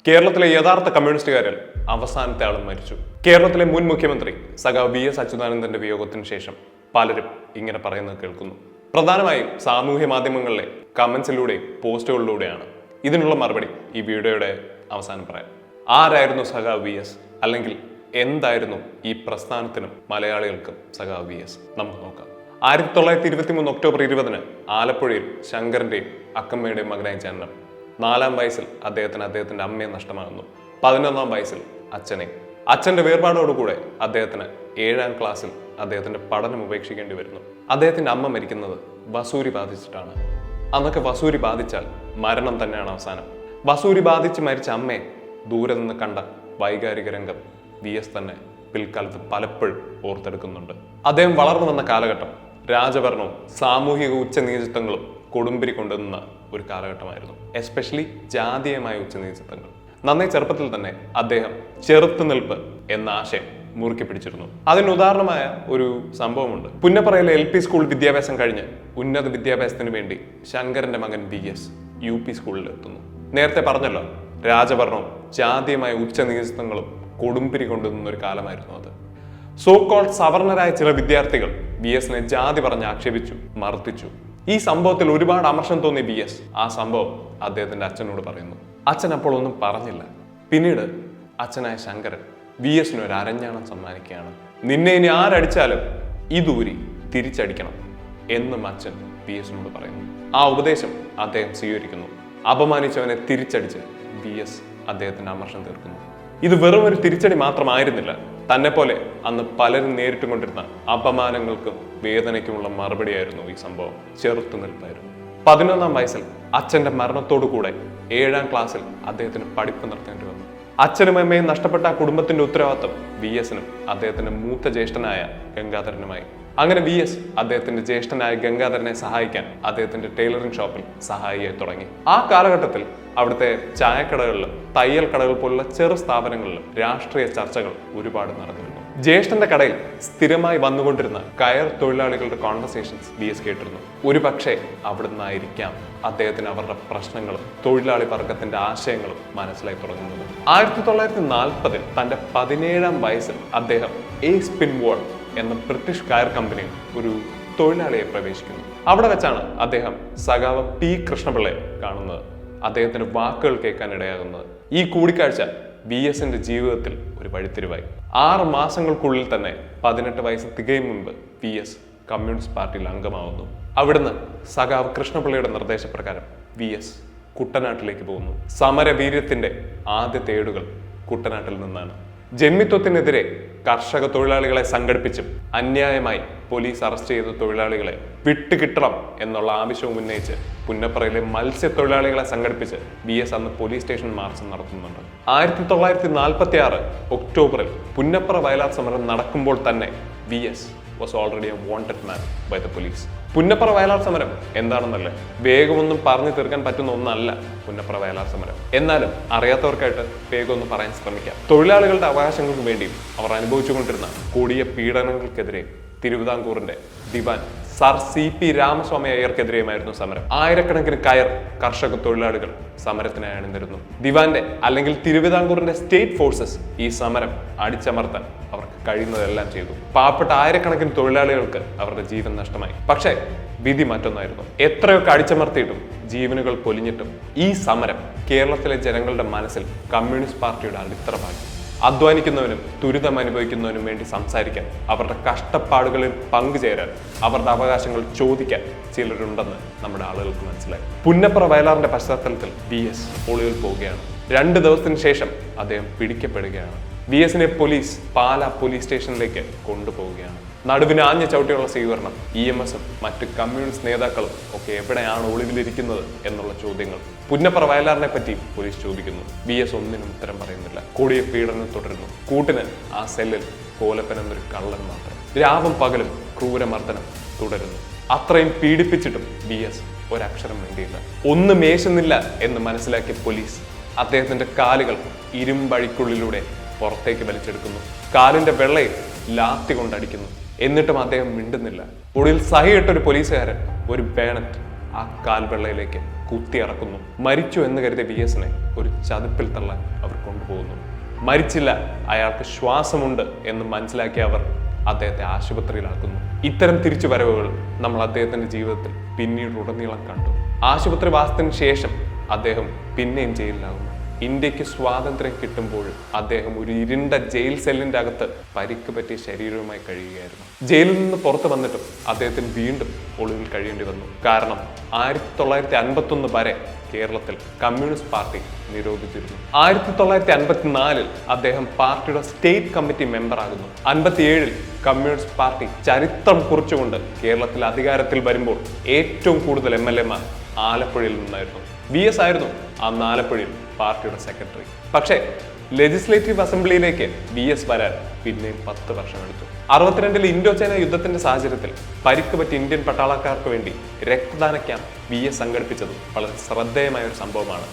കേരളത്തിലെ യഥാർത്ഥ കമ്മ്യൂണിസ്റ്റുകാരിൽ അവസാനത്തെ ആളും മരിച്ചു. കേരളത്തിലെ മുൻ മുഖ്യമന്ത്രി സഖാവ് വി.എസ്. അച്യുതാനന്ദന്റെ വിയോഗത്തിന് ശേഷം പലരും ഇങ്ങനെ പറയുന്നത് കേൾക്കുന്നു. പ്രധാനമായും സാമൂഹ്യ മാധ്യമങ്ങളിലെ കമന്റ്സിലൂടെയും പോസ്റ്റുകളിലൂടെയാണ്. ഇതിനുള്ള മറുപടി ഈ വീഡിയോയുടെ അവസാനം പറയാം. ആരായിരുന്നു സഖാവ് വി.എസ്. അല്ലെങ്കിൽ എന്തായിരുന്നു ഈ പ്രസ്ഥാനത്തിനും മലയാളികൾക്കും സഖാവ് വി.എസ്. നമുക്ക് നോക്കാം. 1923 ഒക്ടോബർ 20 ആലപ്പുഴയിൽ ശങ്കരന്റെയും അക്കമ്മയുടെയും മകനായി ജനനം. 4-ാം വയസ്സിൽ അദ്ദേഹത്തിന്റെ അമ്മയെ നഷ്ടമാകുന്നു. 11-ാം വയസ്സിൽ അച്ഛനെ. അച്ഛന്റെ വേർപാടോടുകൂടെ അദ്ദേഹത്തിന് 7-ാം ക്ലാസ്സിൽ അദ്ദേഹത്തിന്റെ പഠനം ഉപേക്ഷിക്കേണ്ടി വരുന്നു. അദ്ദേഹത്തിന്റെ അമ്മ മരിക്കുന്നത് വസൂരി ബാധിച്ചിട്ടാണ്. അന്നൊക്കെ വസൂരി ബാധിച്ചാൽ മരണം തന്നെയാണ് അവസാനം. വസൂരി ബാധിച്ച് മരിച്ച അമ്മയെ ദൂരെ നിന്ന് കണ്ട വൈകാരിക രംഗം വി.എസ്. തന്നെ പിൽക്കാലത്ത് പലപ്പോഴും ഓർത്തെടുക്കുന്നുണ്ട്. അദ്ദേഹം വളർന്നു വന്ന കാലഘട്ടം രാജഭരണവും സാമൂഹിക ഉച്ചനീചത്വങ്ങളും കൊടുമ്പിരി കൊണ്ടുവന്ന ഒരു കാലഘട്ടമായിരുന്നു. എസ്പെഷ്യലി ജാതീയമായ ഉച്ചനീചത്വങ്ങൾ. നന്നേ ചെറുപ്പത്തിൽ തന്നെ അദ്ദേഹം ചെറുത്തുനിൽപ്പ് എന്ന ആശയം മുറുക്കി പിടിച്ചിരുന്നു. അതിന് ഉദാഹരണമായ ഒരു സംഭവമുണ്ട്. പുന്നപ്പറയിലെ LP സ്കൂൾ വിദ്യാഭ്യാസം കഴിഞ്ഞ് ഉന്നത വിദ്യാഭ്യാസത്തിന് വേണ്ടി ശങ്കരന്റെ മകൻ വി.എസ്. UP സ്കൂളിൽ എത്തുന്നു. നേരത്തെ പറഞ്ഞല്ലോ, രാജഭരണവും ജാതീയമായ ഉച്ചനീചത്വങ്ങളും കൊടുമ്പിരി കൊണ്ടുവന്ന ഒരു കാലമായിരുന്നു അത്. സോ കോൾഡ് സവർണരായ ചില വിദ്യാർത്ഥികൾ വി.എസിനെ ജാതി പറഞ്ഞ് ആക്ഷേപിച്ചു, മർദ്ദിച്ചു. ഈ സംഭവത്തിൽ ഒരുപാട് അമർഷം തോന്നിയ വി.എസ്. ആ സംഭവം അദ്ദേഹത്തിന്റെ അച്ഛനോട് പറയുന്നു. അച്ഛൻ അപ്പോൾ ഒന്നും പറഞ്ഞില്ല. പിന്നീട് അച്ഛനായ ശങ്കരൻ വി.എസിന് ഒരു അരഞ്ഞാണം സമ്മാനിക്കുകയാണ്. നിന്നെ ഇനി ആരടിച്ചാലും ഇതൂരി തിരിച്ചടിക്കണം എന്നും അച്ഛൻ വി.എസിനോട് പറയുന്നു. ആ ഉപദേശം അദ്ദേഹം സ്വീകരിക്കുന്നു. അപമാനിച്ചവനെ തിരിച്ചടിച്ച് വി.എസ്. അദ്ദേഹത്തിന്റെ അമർഷം തീർക്കുന്നു. ഇത് വെറും ഒരു തിരിച്ചടി മാത്രമായിരുന്നില്ല. തന്നെ പോലെ അന്ന് പലരും നേരിട്ടുകൊണ്ടിരുന്ന അപമാനങ്ങൾക്കും വേദനയ്ക്കുമുള്ള മറുപടിയായിരുന്നു ഈ സംഭവം. ചെറുത്തുനിൽപ്പായിരുന്നു. 11-ാം വയസ്സിൽ അച്ഛന്റെ മരണത്തോടുകൂടെ 7-ാം ക്ലാസ്സിൽ അദ്ദേഹത്തിന് പഠിപ്പ് നിർത്തേണ്ടി വന്നു. അച്ഛനും അമ്മയും നഷ്ടപ്പെട്ട ആ കുടുംബത്തിന്റെ ഉത്തരവാദിത്വം വി.എസിനും അദ്ദേഹത്തിന്റെ മൂത്ത ജ്യേഷ്ഠനായ ഗംഗാധരനുമായി. അങ്ങനെ വി.എസ്. അദ്ദേഹത്തിന്റെ ജ്യേഷ്ഠനായ ഗംഗാധരനെ സഹായിക്കാൻ അദ്ദേഹത്തിന്റെ ടൈലറിംഗ് ഷോപ്പിൽ സഹായിയായി തുടങ്ങി. ആ കാലഘട്ടത്തിൽ അവിടുത്തെ ചായക്കടകളിലും തയ്യൽ കടകൾ പോലുള്ള ചെറു സ്ഥാപനങ്ങളിലും രാഷ്ട്രീയ ചർച്ചകൾ ഒരുപാട് നടന്നിരുന്നു. ജ്യേഷ്ഠന്റെ കടയിൽ സ്ഥിരമായി വന്നുകൊണ്ടിരുന്ന കയർ തൊഴിലാളികളുടെ കോൺവെർസേഷൻസ് വി.എസ്. കേട്ടിരുന്നു. ഒരു പക്ഷേ അവിടുന്നായിരിക്കാം അദ്ദേഹത്തിന് അവരുടെ പ്രശ്നങ്ങളും തൊഴിലാളി വർഗത്തിന്റെ ആശയങ്ങളും മനസ്സിലായി തുടങ്ങുന്നത്. 1940 തന്റെ 17-ാം വയസ്സിൽ അദ്ദേഹം സ്പിൻവോൾ എന്ന ബ്രിട്ടീഷ് കയർ കമ്പനിയിൽ ഒരു തൊഴിലാളിയെ പ്രവേശിക്കുന്നു. അവിടെ വെച്ചാണ് അദ്ദേഹം സഖാവ് P. കൃഷ്ണപിള്ളയെ കാണുന്നത്. അദ്ദേഹത്തിന്റെ വാക്കുകൾ കേൾക്കാൻ ഇടയാകുന്നത്. ഈ കൂടിക്കാഴ്ച വി.എസിന്റെ ജീവിതത്തിൽ ഒരു വഴിത്തിരിവായി. 6 മാസങ്ങൾക്കുള്ളിൽ തന്നെ 18 വയസ്സ് തികയും മുൻപ് വി.എസ്. കമ്മ്യൂണിസ്റ്റ് പാർട്ടിയിൽ അംഗമാവുന്നു. അവിടുന്ന് സഖാവ് കൃഷ്ണപിള്ളയുടെ നിർദ്ദേശപ്രകാരം വി.എസ്. കുട്ടനാട്ടിലേക്ക് പോകുന്നു. സമരവീര്യത്തിന്റെ ആദ്യത്തെ ഏടുകൾ കുട്ടനാട്ടിൽ നിന്നാണ്. ജന്മിത്വത്തിനെതിരെ കർഷക തൊഴിലാളികളെ സംഘടിപ്പിച്ചും അന്യായമായി പോലീസ് അറസ്റ്റ് ചെയ്ത തൊഴിലാളികളെ വിട്ടുകിട്ടണം എന്നുള്ള ആവശ്യവും ഉന്നയിച്ച് പുന്നപ്പറയിലെ മത്സ്യത്തൊഴിലാളികളെ സംഘടിപ്പിച്ച് വി.എസ്. അന്ന് പോലീസ് സ്റ്റേഷൻ മാർച്ച് നടത്തുന്നുണ്ട്. 1946 ഒക്ടോബറിൽ പുന്നപ്പറ വയലാർ സമരം നടക്കുമ്പോൾ തന്നെ VS. was already a wanted man by the police. Punnapra Vayalar സമരം എന്താണെന്നല്ലേ, വേഗമൊന്നും പറഞ്ഞു തീർക്കാൻ പറ്റുന്ന ഒന്നല്ല പുന്നപ്പറ വയലാർ സമരം. എന്നാലും അറിയാത്തവർക്കായിട്ട് വേഗം ഒന്ന് പറയാൻ ശ്രമിക്കാം. തൊഴിലാളികളുടെ അവകാശങ്ങൾക്ക് വേണ്ടിയും അവർ അനുഭവിച്ചുകൊണ്ടിരുന്ന കൊടിയ പീഡനങ്ങൾക്കെതിരെ തിരുവിതാംകൂറിന്റെ ദിവാൻ സർ C.P. രാമസ്വാമി അയ്യർക്കെതിരെയുമായിരുന്നു സമരം. ആയിരക്കണക്കിന് കയർ കർഷക തൊഴിലാളികൾ സമരത്തിനായി അണിനിരുന്നു. ദിവാന്റെ അല്ലെങ്കിൽ തിരുവിതാംകൂറിന്റെ സ്റ്റേറ്റ് ഫോഴ്സസ് ഈ സമരം അടിച്ചമർത്താൻ അവർക്ക് കഴിയുന്നതെല്ലാം ചെയ്തു. പാവപ്പെട്ട ആയിരക്കണക്കിന് തൊഴിലാളികൾക്ക് അവരുടെ ജീവൻ നഷ്ടമായി. പക്ഷേ വിധി മറ്റൊന്നായിരുന്നു. എത്രയൊക്കെ അടിച്ചമർത്തിയിട്ടും ജീവനുകൾ പൊലിഞ്ഞിട്ടും ഈ സമരം കേരളത്തിലെ ജനങ്ങളുടെ മനസ്സിൽ കമ്മ്യൂണിസ്റ്റ് പാർട്ടിയുടെ അടിത്തറ പാകി. അധ്വാനിക്കുന്നവനും ദുരിതം അനുഭവിക്കുന്നവനും വേണ്ടി സംസാരിക്കാൻ, അവരുടെ കഷ്ടപ്പാടുകളിൽ പങ്കുചേരാൻ, അവരുടെ അവകാശങ്ങൾ ചോദിക്കാൻ ചിലരുണ്ടെന്ന് നമ്മുടെ ആളുകൾക്ക് മനസ്സിലായി. പുന്നപ്പറ വയലാറിന്റെ പശ്ചാത്തലത്തിൽ വി.എസ്. ഒളിവിൽ പോവുകയാണ്. 2 ദിവസത്തിന് ശേഷം അദ്ദേഹം പിടിക്കപ്പെടുകയാണ്. വി.എസിനെ പോലീസ് പാലാ പോലീസ് സ്റ്റേഷനിലേക്ക് കൊണ്ടുപോവുകയാണ്. നടുവിന് ആഞ്ഞ ചവിട്ടിയുള്ള സ്വീകരണം. EMSഉം മറ്റ് കമ്മ്യൂണിസ്റ്റ് നേതാക്കളും ഒക്കെ എവിടെയാണ് ഒളിവിലിരിക്കുന്നത് എന്നുള്ള ചോദ്യങ്ങൾ പുന്നപ്പറ വയലാറിനെ പറ്റി പോലീസ് ചോദിക്കുന്നു. വി.എസ്. ഒന്നിനും ഉത്തരം പറയുന്നില്ല. കൊടിയ പീഡനം തുടരുന്നു. കൂട്ടിന് ആ സെല്ലിൽ കോലപ്പൻ എന്നൊരു കള്ളൻ മാത്രം. രാവും പകലും ക്രൂരമർദ്ദനം തുടരുന്നു. അത്രയും പീഡിപ്പിച്ചിട്ടും വി.എസ്. ഒരക്ഷരം വേണ്ടിയില്ല. ഒന്നും മേശുന്നില്ല എന്ന് മനസ്സിലാക്കിയ പോലീസ് അദ്ദേഹത്തിന്റെ കാലുകൾ ഇരുമ്പഴിക്കുള്ളിലൂടെ പുറത്തേക്ക് വലിച്ചെടുക്കുന്നു. കാലിന്റെ വെള്ളയിൽ ലാത്തി കൊണ്ടടിക്കുന്നു. എന്നിട്ടും അദ്ദേഹം മിണ്ടുന്നില്ല. ഒടുവിൽ സഹിയിട്ടൊരു പോലീസുകാരൻ ഒരു ബേണറ്റ് ആ കാൽവെള്ളയിലേക്ക് കുത്തിയിറക്കുന്നു. മരിച്ചു എന്ന് കരുതിയ VSനെ ഒരു ചതുപ്പിൽ തള്ളാൻ അവർ കൊണ്ടുപോകുന്നു. മരിച്ചില്ല, അയാൾക്ക് ശ്വാസമുണ്ട് എന്ന് മനസ്സിലാക്കിയ അവർ അദ്ദേഹത്തെ ആശുപത്രിയിലാക്കുന്നു. ഇത്തരം തിരിച്ചുവരവുകൾ നമ്മൾ അദ്ദേഹത്തിന്റെ ജീവിതത്തിൽ പിന്നീട് ഉടനീളം കണ്ടു. ആശുപത്രിവാസത്തിന് ശേഷം അദ്ദേഹം പിന്നെയും ജയിലിലാകുന്നു. ഇന്ത്യക്ക് സ്വാതന്ത്ര്യം കിട്ടുമ്പോൾ അദ്ദേഹം ഒരു ഇരുണ്ട ജയിൽ സെല്ലിന്റെ അകത്ത് പരിക്ക് പറ്റിയ ശരീരവുമായി കഴിയുകയായിരുന്നു. ജയിലിൽ നിന്ന് പുറത്തു വന്നിട്ടും അദ്ദേഹത്തിന് വീണ്ടും ഒളിവിൽ കഴിയേണ്ടി വന്നു. കാരണം 1951 വരെ കേരളത്തിൽ കമ്മ്യൂണിസ്റ്റ് പാർട്ടി നിരോധിച്ചിരുന്നു. 1954 അദ്ദേഹം പാർട്ടിയുടെ സ്റ്റേറ്റ് കമ്മിറ്റി മെമ്പർ ആകുന്നു. 57 കമ്മ്യൂണിസ്റ്റ് പാർട്ടി ചരിത്രം കുറിച്ചുകൊണ്ട് കേരളത്തിൽ അധികാരത്തിൽ വരുമ്പോൾ ഏറ്റവും കൂടുതൽ MLA-മാർ ആലപ്പുഴയിൽ നിന്നായിരുന്നു. VS ആയിരുന്നു അന്ന് ആലപ്പുഴയിൽ പാർട്ടിയുടെ സെക്രട്ടറി. പക്ഷേ ലെജിസ്ലേറ്റീവ് അസംബ്ലിയിലേക്ക് VS വരാൻ പിന്നെയും 10 വർഷം എടുത്തു. 62 ഇൻഡോ ചൈന യുദ്ധത്തിന്റെ സാഹചര്യത്തിൽ പരിക്ക് പറ്റിയ ഇന്ത്യൻ പട്ടാളക്കാർക്ക് വേണ്ടി രക്തദാന ക്യാമ്പ് VS സംഘടിപ്പിച്ചതും വളരെ ശ്രദ്ധേയമായ ഒരു സംഭവമാണ്.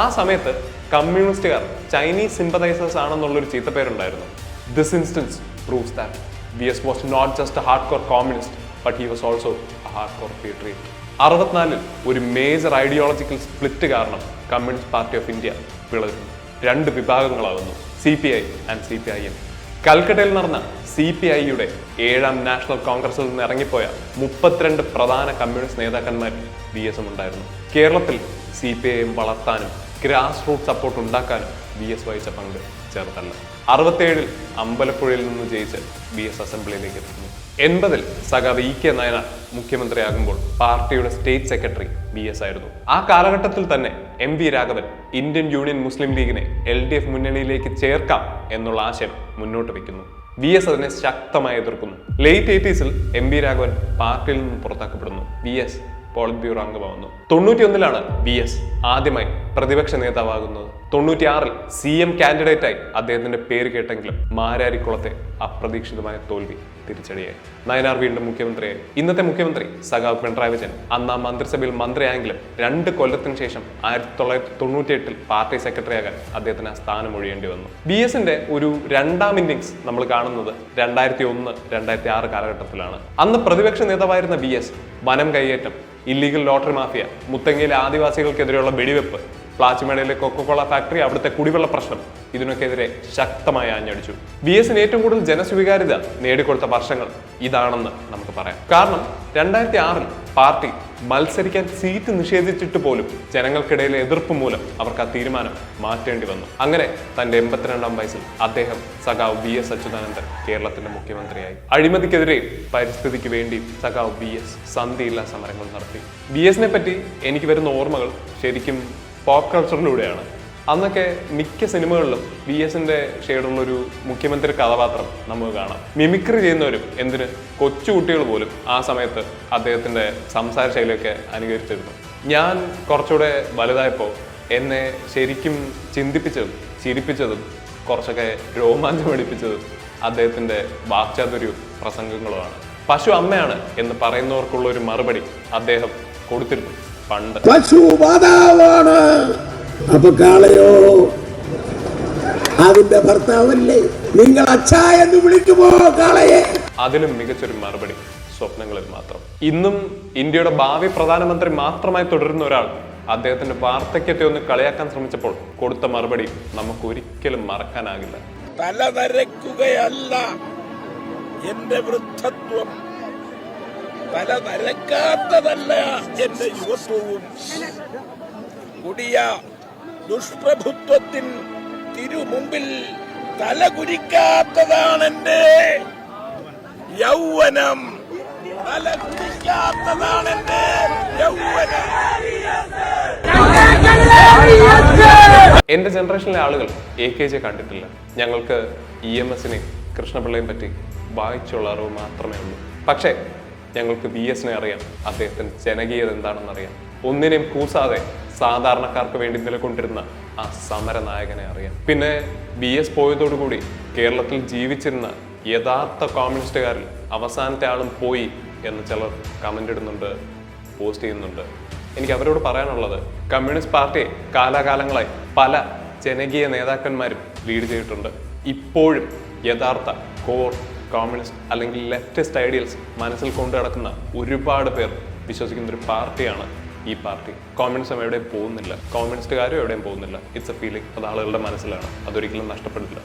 ആ സമയത്ത് കമ്മ്യൂണിസ്റ്റുകാർ ചൈനീസ് സിമ്പതൈസേഴ്സ് ആണെന്നുള്ളൊരു ചീത്തപ്പേരുണ്ടായിരുന്നു. This instance proves that VS was not just a hard core communist, but he was also a hard core patriot. 64 ഒരു മേജർ ഐഡിയോളജിക്കൽ സ്പ്ലിറ്റ് കാരണം കമ്മ്യൂണിസ്റ്റ് പാർട്ടി ഓഫ് ഇന്ത്യ പിളരുന്നു. 2 വിഭാഗങ്ങളാകുന്നു, CPI ആൻഡ് CPIM. കൽക്കട്ടയിൽ നടന്ന CPI-യുടെ 7ാം national കോൺഗ്രസിൽ നിന്ന് ഇറങ്ങിപ്പോയ 32 പ്രധാന communist നേതാക്കന്മാരിൽ VS-ഉം ഉണ്ടായിരുന്നു. കേരളത്തിൽ CPIM വളർത്താനും ഗ്രാസ് റൂട്ട് സപ്പോർട്ട് ഉണ്ടാക്കാനും VS വഹിച്ച പങ്ക് ചെറുതല്ല. 67 അമ്പലപ്പുഴയിൽ നിന്ന് ജയിച്ച് VS അസംബ്ലിയിലേക്ക് എത്തുന്നു. 80 സഖാവ് EK നായനാർ മുഖ്യമന്ത്രിയാകുമ്പോൾ പാർട്ടിയുടെ സ്റ്റേറ്റ് സെക്രട്ടറി VS ആയിരുന്നു. ആ കാലഘട്ടത്തിൽ തന്നെ MV രാഘവൻ ഇന്ത്യൻ യൂണിയൻ മുസ്ലിം ലീഗിനെ LDF മുന്നണിയിലേക്ക് ചേർക്കാം എന്നുള്ള ആശയം മുന്നോട്ട് വെക്കുന്നു. VS അതിനെ ശക്തമായി എതിർക്കുന്നു. ലേറ്റ് 80s MV രാഘവൻ പാർട്ടിയിൽ നിന്ന് പുറത്താക്കപ്പെടുന്നു. VS പോളിറ്റ് ബ്യൂറോ അംഗമാകുന്നു. 91 VS ആദ്യമായി പ്രതിപക്ഷ നേതാവാകുന്നത്. 96 CM കാൻഡിഡേറ്റായി അദ്ദേഹത്തിന്റെ പേര് കേട്ടെങ്കിലും മാരാരിക്കുളത്തെ അപ്രതീക്ഷിതമായ തോൽവി തിരിച്ചടിയായി. നയനാർ വീണ്ടും മുഖ്യമന്ത്രിയായി. ഇന്നത്തെ മുഖ്യമന്ത്രി സഖാവ് പിണറായി വിജയൻ അന്ന് മന്ത്രിസഭയിൽ മന്ത്രിയായെങ്കിലും 2 കൊല്ലത്തിന് ശേഷം 1998 പാർട്ടി സെക്രട്ടറി ആകാൻ അദ്ദേഹത്തിന് ആ സ്ഥാനം ഒഴിയേണ്ടി വന്നു. VS-ന്റെ ഒരു 2ാം ഇന്നിംഗ്സ് നമ്മൾ കാണുന്നത് 2001-2006 കാലഘട്ടത്തിലാണ്. അന്ന് പ്രതിപക്ഷ നേതാവായിരുന്ന VS വനം കൈയേറ്റം, ഇല്ലീഗൽ ലോട്ടറി മാഫിയ, മുത്തങ്ങയിലെ ആദിവാസികൾക്കെതിരെയുള്ള വെടിവെപ്പ്, പ്ലാച്ചിമേടയിലെ കൊക്കോകോള ഫാക്ടറി, അവിടുത്തെ കുടിവെള്ള പ്രശ്നം, ഇതിനൊക്കെതിരെ ശക്തമായി ആഞ്ഞടിച്ചു. VS-ന് ഏറ്റവും കൂടുതൽ ജനസ്വീകാര്യത നേടിക്കൊടുത്ത വർഷങ്ങൾ ഇതാണെന്ന് നമുക്ക് പറയാം. കാരണം 2006 പാർട്ടി മത്സരിക്കാൻ സീറ്റ് നിഷേധിച്ചിട്ട് പോലും ജനങ്ങൾക്കിടയിലെ എതിർപ്പ് മൂലം അവർക്ക് ആ തീരുമാനം മാറ്റേണ്ടി വന്നു. അങ്ങനെ തന്റെ 82ാം വയസ്സിൽ അദ്ദേഹം സഖാവ് VS അച്യുതാനന്ദൻ കേരളത്തിന്റെ മുഖ്യമന്ത്രിയായി. അഴിമതിക്കെതിരെയും പരിസ്ഥിതിക്ക് വേണ്ടിയും സഖാവ് VS സന്ധിയില്ലാ സമരങ്ങൾ നടത്തി. VS-നെ പറ്റി എനിക്ക് വരുന്ന ഓർമ്മകൾ ശരിക്കും പോപ്പ് കൾച്ചറിലൂടെയാണ്. അന്നൊക്കെ മിക്ക സിനിമകളിലും VS-ന്റെ ഷെയ്ഡുള്ളൊരു മുഖ്യമന്ത്രി കഥാപാത്രം നമുക്ക് കാണാം. മിമിക്രി ചെയ്യുന്നവരും എന്തിന് കൊച്ചുകുട്ടികൾ പോലും ആ സമയത്ത് അദ്ദേഹത്തിന്റെ സംസാര ശൈലിയൊക്കെ അനുകരിച്ചിരുന്നു. ഞാൻ കുറച്ചുകൂടെ വലുതായപ്പോൾ എന്നെ ശരിക്കും ചിന്തിപ്പിച്ചതും ചിരിപ്പിച്ചതും കുറച്ചൊക്കെ രോമാഞ്ചം അടിപ്പിച്ചതും അദ്ദേഹത്തിന്റെ വാക്ചാതുര്യവും പ്രസംഗങ്ങളുമാണ്. പശു അമ്മയാണ് എന്ന് പറയുന്നവർക്കുള്ള ഒരു മറുപടി അദ്ദേഹം കൊടുത്തിരുന്നു പണ്ട്. പശു മാതാവാണ്, അപ്പൊ കാളയോ അതിന്റെ ഭർത്താവല്ലേ, നിങ്ങൾ അച്ഛാ എന്ന് വിളിക്കുമോ കാളയെ? അതിലും മികച്ചൊരു മറുപടി സ്വപ്നങ്ങളിൽ മാത്രം. ഇന്നും ഇന്ത്യയുടെ ഭാവി പ്രധാനമന്ത്രി മാത്രമായി തുടരുന്ന ഒരാൾ അദ്ദേഹത്തിന്റെ വാർദ്ധക്യത്തെ ഒന്ന് കളിയാക്കാൻ ശ്രമിച്ചപ്പോൾ കൊടുത്ത മറുപടി നമുക്ക് ഒരിക്കലും മറക്കാനാകില്ല. തല നരക്കുകയല്ല എന്റെ വൃദ്ധത്വം, തല നരക്കാത്തതല്ല എന്റെ യുവത്വവും, കൊടിയ ദുഷ്പ്രഭുത്വത്തിൻ തിരുമുമ്പിൽ തലകുരിക്കാത്തതാണ് എന്റെ യൗവനം, തലകുരിക്കാത്തതാണ് എന്റെ യൗവനം. എന്റെ ജനറേഷനിലെ ആളുകൾ AKJ കണ്ടിട്ടില്ല. ഞങ്ങൾക്ക് EMS-നെയും കൃഷ്ണപിള്ളയും പറ്റി വായിച്ചുള്ള അറിവ് മാത്രമേ ഉള്ളൂ. പക്ഷേ ഞങ്ങൾക്ക് VS-നെ അറിയാം, അദ്ദേഹത്തിന് ജനകീയത എന്താണെന്ന് അറിയാം. ഒന്നിനെയും കൂസാതെ സാധാരണക്കാർക്ക് വേണ്ടി നിലകൊണ്ടിരുന്ന ആ സമര നായകനെ അറിയാം. പിന്നെ VS പോയതോടുകൂടി കേരളത്തിൽ ജീവിച്ചിരുന്ന യഥാർത്ഥ കമ്മ്യൂണിസ്റ്റുകാരിൽ അവസാനത്തെ ആളും പോയി എന്ന് ചിലർ കമന്റ് ഇടുന്നുണ്ട്, പോസ്റ്റ് ചെയ്യുന്നുണ്ട്. എനിക്ക് അവരോട് പറയാനുള്ളത്, കമ്മ്യൂണിസ്റ്റ് പാർട്ടിയെ കാലാകാലങ്ങളായി പല ജനകീയ നേതാക്കന്മാരും ലീഡ് ചെയ്തിട്ടുണ്ട്. ഇപ്പോഴും യഥാർത്ഥ കോർ കമ്മ്യൂണിസ്റ്റ് അല്ലെങ്കിൽ ലെഫ്റ്റിസ്റ്റ് ഐഡിയൽസ് മനസ്സിൽ കൊണ്ടു നടക്കുന്ന ഒരുപാട് പേർ വിശ്വസിക്കുന്ന ഒരു പാർട്ടിയാണ് ഈ പാർട്ടി. കോൺഗ്രസും എവിടെയും പോകുന്നില്ല, കമ്മ്യൂണിസ്റ്റുകാരും എവിടെയും പോകുന്നില്ല. It's A feeling. അത് ആളുകളുടെ മനസ്സിലാണ്, അതൊരിക്കലും നഷ്ടപ്പെടില്ല.